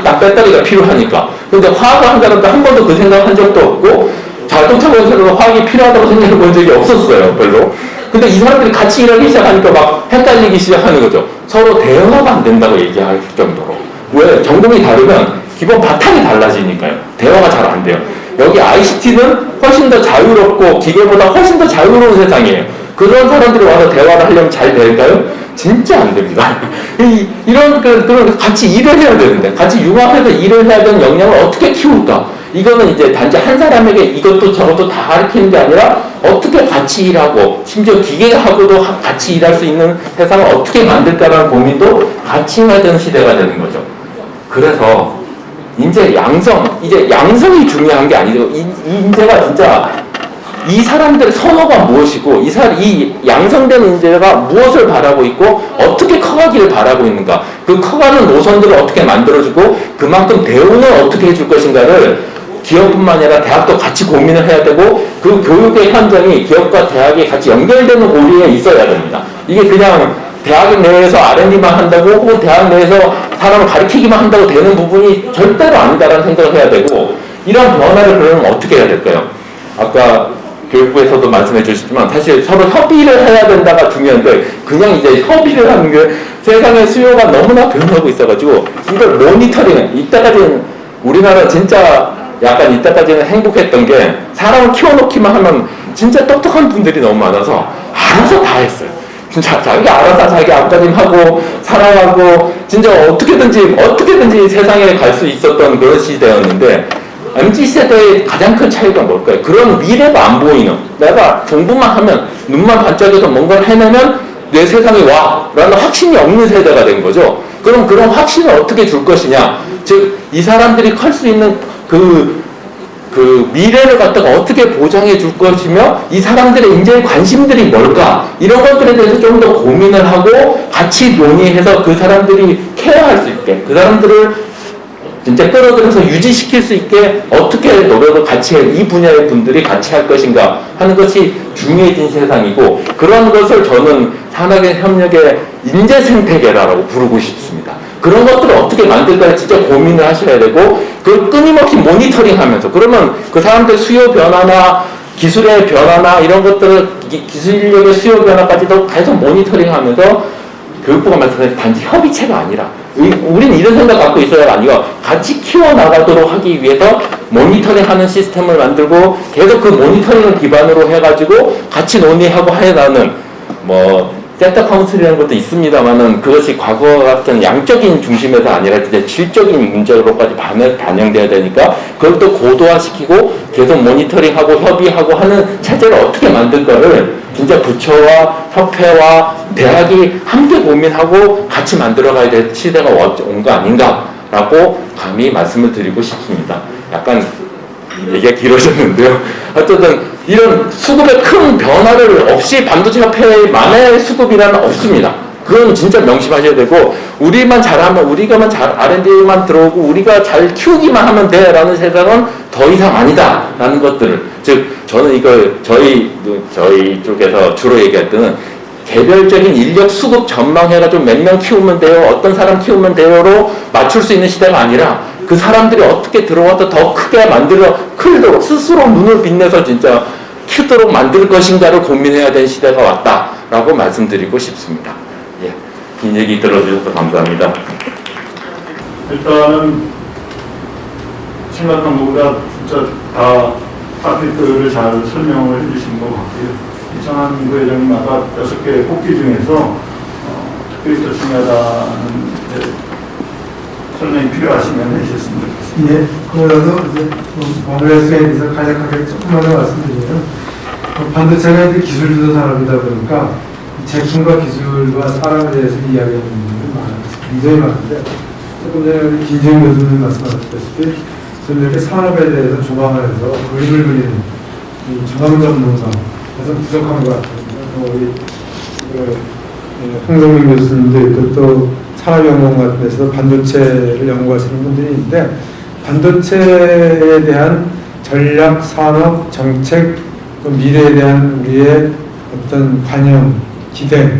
딱 배터리가 필요하니까. 근데 화학을 한 사람도 한 번도 그 생각한 적도 없고 자동차 회사로 화학이 필요하다고 생각해 본 적이 없었어요. 별로. 근데 이 사람들이 같이 일하기 시작하니까 막 헷갈리기 시작하는 거죠. 서로 대화가 안 된다고 얘기할 정도로. 왜? 전공이 다르면 기본 바탕이 달라지니까요. 대화가 잘 안 돼요. 여기 ICT는 훨씬 더 자유롭고 기계보다 훨씬 더 자유로운 세상이에요. 그런 사람들이 와서 대화를 하려면 잘 될까요? 진짜 안 됩니다. 그런 같이 일을 해야 되는데 같이 융합해서 일을 해야 되는 역량을 어떻게 키울까? 이거는 이제 단지 한 사람에게 이것도 저것도 다 가르치는 게 아니라 어떻게 같이 일하고 심지어 기계하고도 같이 일할 수 있는 세상을 어떻게 만들까라는 고민도 같이 해야 되는 시대가 되는 거죠. 그래서 이제 양성이 중요한 게 아니고 인재가 진짜 이 사람들의 선호가 무엇이고 이 양성된 인재가 무엇을 바라고 있고 어떻게 커가기를 바라고 있는가, 그 커가는 노선들을 어떻게 만들어주고 그만큼 대우는 어떻게 해줄 것인가를 기업뿐만 아니라 대학도 같이 고민을 해야 되고 그 교육의 현장이 기업과 대학이 같이 연결되는 고리에 있어야 됩니다. 이게 그냥 대학 내에서 R&D만 한다고 혹은 대학 내에서 사람을 가르치기만 한다고 되는 부분이 절대로 아니다라는 생각을 해야 되고 이런 변화를 그러면 어떻게 해야 될까요? 아까 교육부에서도 말씀해 주셨지만 사실 서로 협의를 해야 된다가 중요한데 그냥 이제 협의를 하는 게 세상의 수요가 너무나 변하고 있어가지고 이걸 모니터링 이때까지는 우리나라 진짜 약간 이때까지는 행복했던 게 사람을 키워놓기만 하면 진짜 똑똑한 분들이 너무 많아서 알아서 다 했어요. 진짜 자기 알아서 자기 앞가림 하고 사랑하고 진짜 어떻게든지 세상에 갈 수 있었던 그런 시대였는데 MZ세대의 가장 큰 차이가 뭘까요? 그런 미래가 안 보이는, 내가 공부만 하면 눈만 반짝여서 뭔가를 해내면 내 세상에 와 라는 확신이 없는 세대가 된 거죠. 그럼 그런 확신을 어떻게 줄 것이냐, 즉 이 사람들이 클 수 있는 그 미래를 갖다가 어떻게 보장해 줄 것이며 이 사람들의 인재의 관심들이 뭘까, 이런 것들에 대해서 좀 더 고민을 하고 같이 논의해서 그 사람들이 케어할 수 있게, 그 사람들을 진짜 끌어들여서 유지시킬 수 있게 어떻게 노력을 같이 이 분야의 분들이 같이 할 것인가 하는 것이 중요해진 세상이고, 그런 것을 저는 산학협력의 인재 생태계라고 부르고 싶습니다. 그런 것들을 어떻게 만들까 진짜 고민을 하셔야 되고, 그걸 끊임없이 모니터링하면서, 그러면 그 사람들 수요 변화나 기술의 변화나 이런 것들을 기술력의 수요 변화까지도 계속 모니터링하면서 교육부가 말씀하신 단지 협의체가 아니라 우린 이런 생각 갖고 있어야가 아니고 같이 키워나가도록 하기 위해서 모니터링하는 시스템을 만들고 계속 그 모니터링을 기반으로 해가지고 같이 논의하고 해나가는 센터 카운슬이라는 것도 있습니다만은 그것이 과거와 같은 양적인 중심에서 아니라 이제 질적인 문제로까지 반영돼야 되니까 그것도 고도화시키고 계속 모니터링하고 협의하고 하는 체제를 어떻게 만들까를 진짜 부처와 협회와 대학이 함께 고민하고 같이 만들어가야 될 시대가 온 거 아닌가라고 감히 말씀을 드리고 싶습니다. 약간 얘기가 길어졌는데요. 어쨌든 이런 수급의 큰 변화를 없이 반도체 협회만의 수급이라는 없습니다. 그건 진짜 명심하셔야 되고, 우리만 잘하면, 우리가만 잘 R&D만 들어오고 우리가 잘 키우기만 하면 돼라는 세상은 더 이상 아니다라는 것들을, 즉 저는 이걸 저희 쪽에서 주로 얘기할 때는 개별적인 인력 수급 전망해가지고 몇 명 키우면 돼요, 어떤 사람 키우면 돼요로 맞출 수 있는 시대가 아니라 그 사람들이 어떻게 들어와서 더 크게 클도록 스스로 눈을 빛내서 진짜 키우도록 만들 것인가를 고민해야 되는 시대가 왔다라고 말씀드리고 싶습니다. 예. 긴 얘기 들어주셔서 감사합니다. 일단은 심각한 것보다 진짜 다 파트들을 잘 설명을 해주신 것 같고요. 이창한 부회장님 아까 6개 뽑기 중에서 특별히 더 중요하다는 설명이 필요하시면 해주셨습니다. 예, 그거라도 이제 마무리할 수에 대해서 간략하게 조금만 더 말씀드리면 반도체가 이제 기술주도 산업이다 보니까 제품과 기술과 사람에 대해서 이야기하는 부분이 굉장히 많은데 조금 전에 우리 김재훈 교수님 말씀하셨다시피 저는 이렇게 산업에 대해서 조망을 해서 그림을 그리는 이 조망 전문가 그래서 부족한 것 같아요. 우리 홍성민 교수님도 있고 또 산업연구원 같은 데서 반도체를 연구하시는 분들이 있는데 반도체에 대한 전략, 산업, 정책, 미래에 대한 우리의 어떤 관영, 기대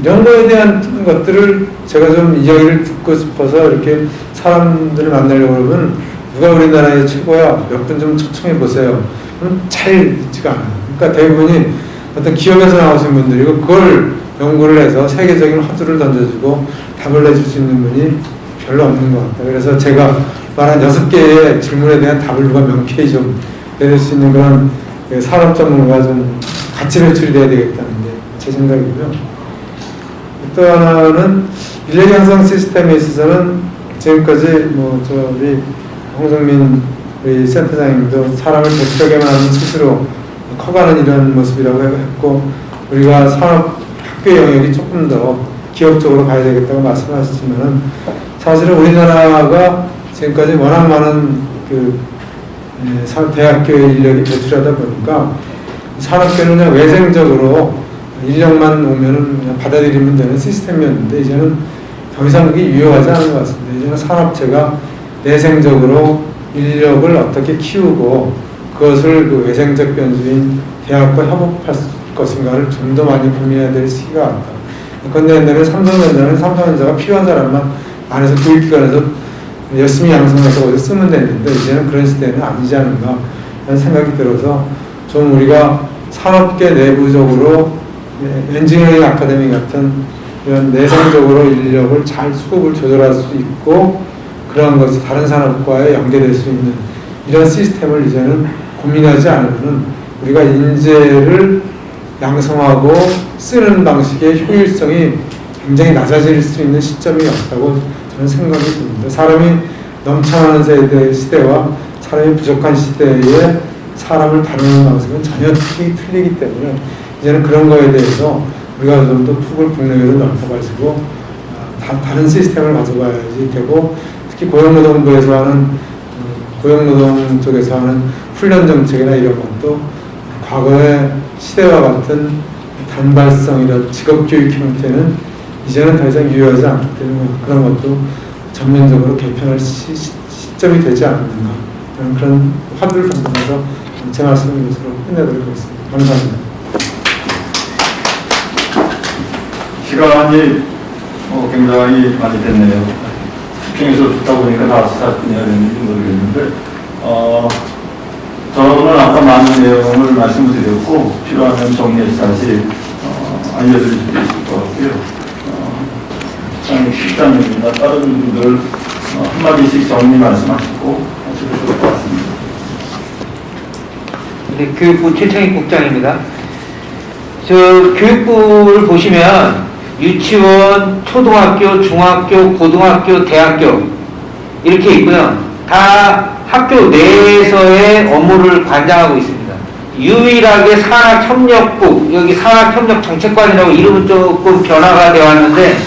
이런 거에 대한 것들을 제가 좀 이야기를 듣고 싶어서 이렇게 사람들을 만나려고 그러면 누가 우리나라의 최고야? 몇 분 좀 초청해 보세요. 그럼 잘 있지가 않아요. 그러니까 대부분이 어떤 기업에서 나오신 분들이고 그걸 연구를 해서 세계적인 화두를 던져주고 답을 내줄 수 있는 분이 별로 없는 것 같아요. 그래서 제가 말한 6개의 질문에 대한 답을 누가 명쾌히 좀 내릴 수 있는 그런 산업 전문가가 좀 같이 배출이 돼야 되겠다는 게 제 생각이고요. 또 하나는 인력 양성 시스템에 있어서는 지금까지 우리 홍성민 우리 센터장님도 사람을 독특하게만 하면 스스로 커가는 이런 모습이라고 했고 우리가 산업 학교 영역이 조금 더 기업적으로 가야 되겠다고 말씀하셨지만 사실은 우리나라가 지금까지 워낙 많은 대학교의 인력이 배출하다 보니까 산업계는 그냥 외생적으로 인력만 오면은 그냥 받아들이면 되는 시스템이었는데 이제는 더 이상 그게 유효하지 않은 것 같습니다. 이제는 산업체가 내생적으로 인력을 어떻게 키우고 그것을 그 외생적 변수인 대학과 협업할 것인가를 좀 더 많이 고민해야 될 시기가 왔다. 그런데 옛날에 삼성전자가 필요한 사람만 안에서 교육기관에서 열심히 양성해서 어디서 쓰면 됐는데 이제는 그런 시대는 아니지 않은가 하는 생각이 들어서 좀 우리가 산업계 내부적으로 엔지니어링 아카데미 같은 이런 내성적으로 인력을 잘 수급을 조절할 수 있고 그런 것이 다른 산업과의 연계될 수 있는 이런 시스템을 이제는 고민하지 않으면 우리가 인재를 양성하고 쓰는 방식의 효율성이 굉장히 낮아질 수 있는 시점이 왔다고 저는 생각이 듭니다. 사람이 넘쳐나는 시대와 사람이 부족한 시대에 사람을 다루는 방식은 전혀 틀리기 때문에 이제는 그런 거에 대해서 우리가 좀 더 푹을 국내외로 넓혀가지고 다른 시스템을 가져가야지 되고 특히 고용노동부에서 하는 고용노동 쪽에서 하는 훈련 정책이나 이런 것도 과거의 시대와 같은 단발성이나 직업교육 형태는 이제는 더 이상 유효하지 않기 때문에 그런 것도 전면적으로 개편할 시점이 되지 않는가 그런 화두를 담으면서 제 말씀을 이것으로 끝내도록 하겠습니다. 감사합니다. 시간이 굉장히 많이 됐네요. 집중해서 듣다 보니까 다 스타트해야 되는지 모르겠는데 저는 아까 많은 내용을 말씀을 드렸고 필요하면 정리해서 다시 알려드릴 수 있을 것 같고요. 실장님이나 다른 분들 한마디씩 정리 말씀하시고 하시면 좋을 것 같습니다. 네, 교육부 최창익 국장입니다. 저 교육부를 보시면 유치원, 초등학교, 중학교, 고등학교, 대학교 이렇게 있고요. 다 학교 내에서의 업무를 관장하고 있습니다. 유일하게 산학협력국, 여기 산학협력정책관이라고 이름은 조금 변화가 되어 왔는데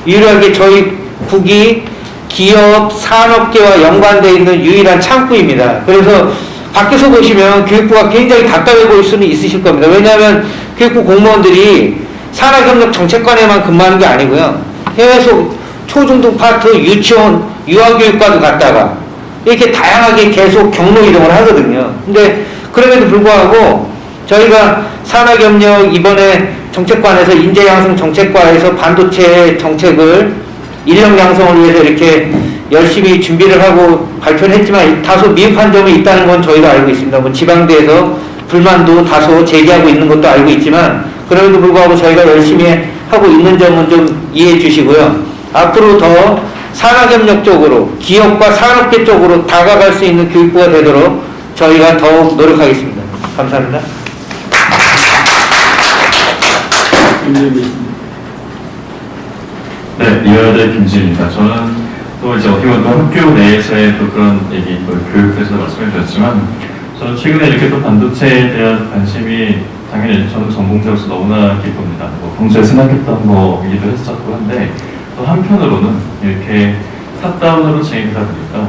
유일하게 저희 국이 기업, 산업계와 연관되어 있는 유일한 창구입니다. 그래서 밖에서 보시면 교육부가 굉장히 답답해 보일 수는 있으실 겁니다. 왜냐하면 교육부 공무원들이 산학협력 정책관에만 근무하는 게 아니고요. 해외에서 초중등 파트, 유치원, 유아교육과도 갔다가 이렇게 다양하게 계속 경로 이동을 하거든요. 근데 그럼에도 불구하고 저희가 산학협력 이번에 정책관에서 인재양성 정책과에서 반도체 정책을 인력 양성을 위해서 이렇게 열심히 준비를 하고 발표를 했지만 다소 미흡한 점이 있다는 건 저희도 알고 있습니다. 뭐 지방대에서 불만도 다소 제기하고 있는 것도 알고 있지만 그럼에도 불구하고 저희가 열심히 하고 있는 점은 좀 이해해 주시고요. 앞으로 더 산학협력 쪽으로, 기업과 산업계 쪽으로 다가갈 수 있는 교육부가 되도록 저희가 더욱 노력하겠습니다. 감사합니다. 네, 이화여대 김지입니다. 저는 또 이제 어떻게 보면 또 학교 내에서의 또 그런 얘기, 또 교육에서 말씀해 주셨지만, 저는 최근에 이렇게 또 반도체에 대한 관심이 당연히 저는 전공자로서 너무나 기쁩니다. 뭐 평소에 생각했던 거이기도 했었고 한데, 또 한편으로는 이렇게 탑다운으로 진행되다 보니까,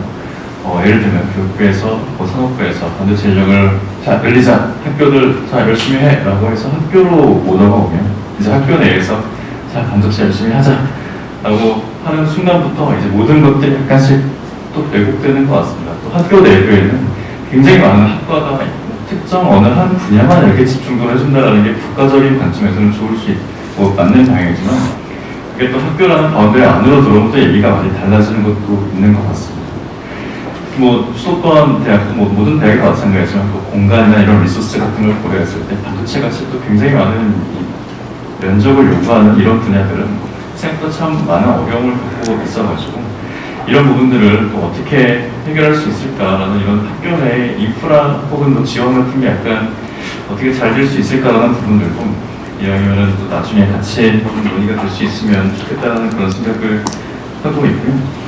예를 들면 교육부에서, 산업부에서 반도체 인력을 자, 늘리자, 학교들 자, 열심히 해 라고 해서 학교로 오더가 오면, 이제 학교 내에서 자, 반도체 열심히 하자 라고 하는 순간부터 이제 모든 것들이 약간씩 또 왜곡되는 것 같습니다. 또 학교 내부에는 굉장히 많은 학과가 있고 특정 어느 한 분야만 이렇게 집중도 해준다는 게 국가적인 관점에서는 좋을 수 있고 맞는 방향이지만, 그게 또 학교라는 바운더리 안으로 들어오면 또 얘기가 많이 달라지는 것도 있는 것 같습니다. 뭐 수도권 대학도 뭐 모든 대학이 다 마찬가지지만 또 공간이나 이런 리소스 같은 걸 고려했을 때 반도체 같이 또 굉장히 많은 면적을 요구하는 이런 분야들은 생각보다 참 많은 어려움을 겪고 있어가지고, 이런 부분들을 또 어떻게 해결할 수 있을까라는 이런 학교 내 인프라 혹은 또 지원 같은 게 약간 어떻게 잘 될 수 있을까라는 부분들도 이왕이면은 또 나중에 같이 논의가 될 수 있으면 좋겠다는 그런 생각을 하고 있고요.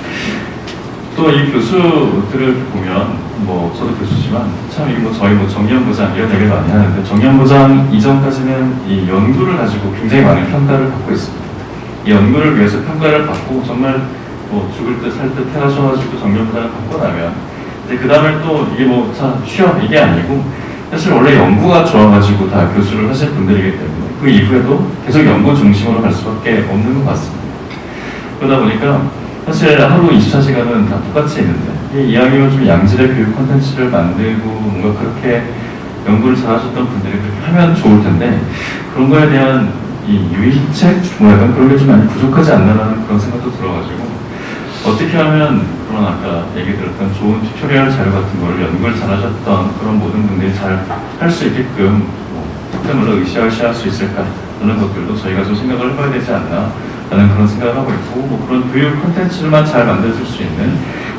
또 이 교수들을 보면, 뭐 저도 교수지만 참 이게 뭐 저희 뭐 정년부장 이런 얘기를 많이 하는데, 정년부장 이전까지는 이 연구를 가지고 굉장히 많은 평가를 받고 있습니다. 이 연구를 위해서 평가를 받고 정말 뭐 죽을 듯 살 듯 해가셔가지고 정년부장을 받고 나면 이제 그 다음에 또 이게 뭐 자 쉬어 이게 아니고, 사실 원래 연구가 좋아가지고 다 교수를 하실 분들이기 때문에 그 이후에도 계속 연구 중심으로 갈 수밖에 없는 것 같습니다. 그러다 보니까 사실 하루 24시간은 다 똑같이 있는데, 이왕이면 좀 양질의 교육 콘텐츠를 만들고 뭔가 그렇게 연구를 잘하셨던 분들이 그렇게 하면 좋을 텐데, 그런 거에 대한 이 유의책? 뭐 약간 그런 게 좀 많이 부족하지 않나라는 그런 생각도 들어가지고, 어떻게 하면 그런 아까 얘기 들었던 좋은 튜토리얼 자료 같은 거를 연구를 잘하셨던 그런 모든 분들이 잘 할 수 있게끔 득점으로 으쌰으쌰 할 수 있을까 하는 것들도 저희가 좀 생각을 해봐야 되지 않나 라는 그런 생각을 하고 있고, 뭐 그런 교육 콘텐츠만 잘 만들어줄 수 있는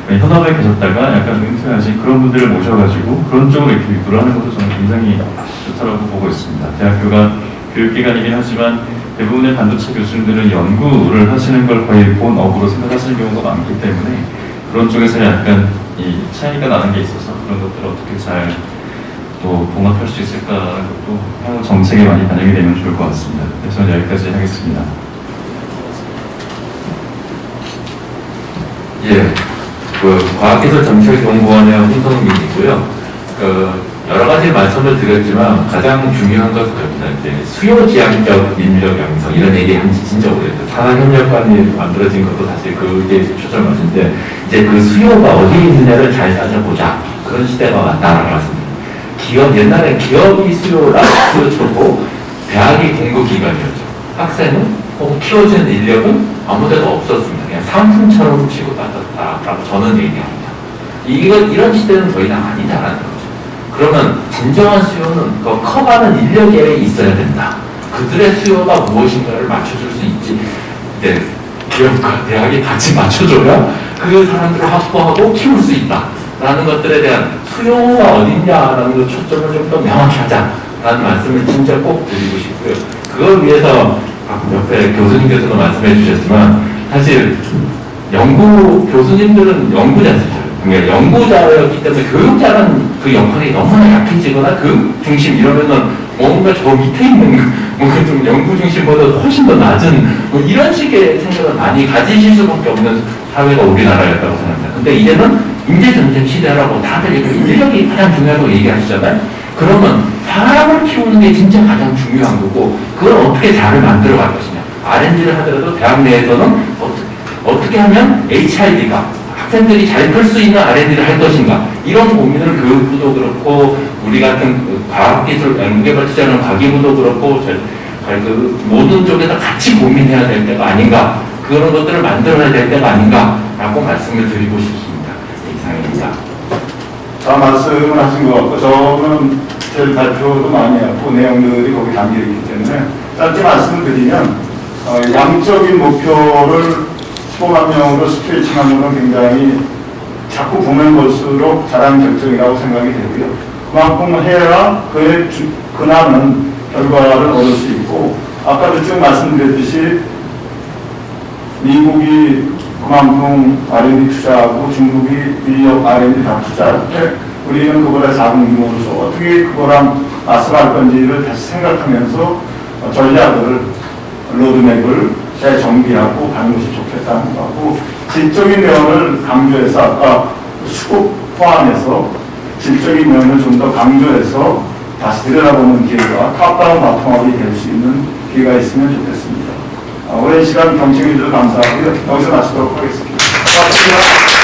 현업에 계셨다가 약간 은퇴하신 그런 분들을 모셔가지고 그런 쪽으로 이렇게 유도를 하는 것도 저는 굉장히 좋다고 보고 있습니다. 대학교가 교육기관이긴 하지만 대부분의 반도체 교수님들은 연구를 하시는 걸 거의 본업으로 생각하시는 경우가 많기 때문에, 그런 쪽에서 약간 이 차이가 나는 게 있어서 그런 것들을 어떻게 잘 또 봉합할 수 있을까라는 것도 향후 정책에 많이 반영이 되면 좋을 것 같습니다. 그래서 저는 여기까지 하겠습니다. 예, 과학기술정책연구원의 홍성민이고요. 여러 가지 말씀을 드렸지만 가장 중요한 것은 그렇습니다. 이제 수요 지향적 인력 양성 이런 얘기 한지 진짜 오래됐어요. 산학협력관이 만들어진 것도 사실 그게 초점 맞은데, 이제 그 수요가 어디 있느냐를 잘 따져보자, 그런 시대가 왔다라고 말씀드립니다. 옛날에 기업이 수요쳤고 대학이 공급기관이었죠. 학생은 혹은 키워주는 인력은 아무데도 없었습니다. 그냥 상품처럼 치고 나갔다라고 저는 얘기합니다. 이런 시대는 더 이상 아니다라는 거죠. 그러면 진정한 수요는 그 커가는 인력에 있어야 된다. 그들의 수요가 무엇인가를 맞춰줄 수 있지. 네, 기업과 대학이 같이 맞춰줘야 그 사람들을 확보하고 키울 수 있다 라는 것들에 대한 수요가 어딨냐라는 걸 초점을 좀 더 명확히 하자라는 말씀을 진짜 꼭 드리고 싶고요. 그걸 위해서 옆에 교수님께서도 말씀해 주셨지만, 사실 교수님들은 연구자시죠. 그러니까 연구자였기 때문에 교육자는 그 역할이 너무나 약해지거나 그 중심 이러면은 뭔가 저 밑에 있는 뭔가 좀 연구 중심보다 훨씬 더 낮은 뭐 이런 식의 생각을 많이 가지실 수밖에 없는 사회가 우리나라였다고 생각합니다. 근데 이제는 인재전쟁 시대라고 다들 인력이 가장 중요하다고 얘기하시잖아요. 그러면 사람을 키우는 게 진짜 가장 중요한 거고, 그걸 어떻게 잘 만들어 갈 것이냐. R&D를 하더라도 대학 내에서는 어떻게 하면 HID가 학생들이 잘 풀 수 있는 R&D를 할 것인가, 이런 고민을 교육부도 그렇고 우리 같은 과학기술 연구개발 투자하는 과기부도 그렇고 그 모든 쪽에서 같이 고민해야 될 때가 아닌가, 그런 것들을 만들어야 될 때가 아닌가라고 말씀을 드리고 싶습니다. 이상입니다. 다 말씀을 하신 것 같고, 저는 제 발표도 많이 하고 내용들이 거기 담겨 있기 때문에 짧게 말씀을 드리면, 양적인 목표를 15만 명으로 스트레칭하는 건 굉장히 자꾸 보면 볼수록 잘한 결정이라고 생각이 되고요. 그만큼 해야 그의 근하는 결과를 얻을 수 있고, 아까도 쭉 말씀드렸듯이 미국이 그만큼 R&D 투자하고 중국이 인력 R&D 다 투자하는데 우리는 그보다 작은 규모로서 어떻게 그거랑 맞서갈 건지를 다시 생각하면서 전략을, 로드맵을 재정비하고 가는 것이 좋겠다는 거고, 질적인 면을 강조해서 아까 수급 포함해서 질적인 면을 좀 더 강조해서 다시 들여다보는 기회가 탑다운 바텀업이 될 수 있는 기회가 있으면 좋겠습니다. 오랜 시간 경청해 주셔서 감사하고요. 여기서 마치도록 하겠습니다. 고맙습니다.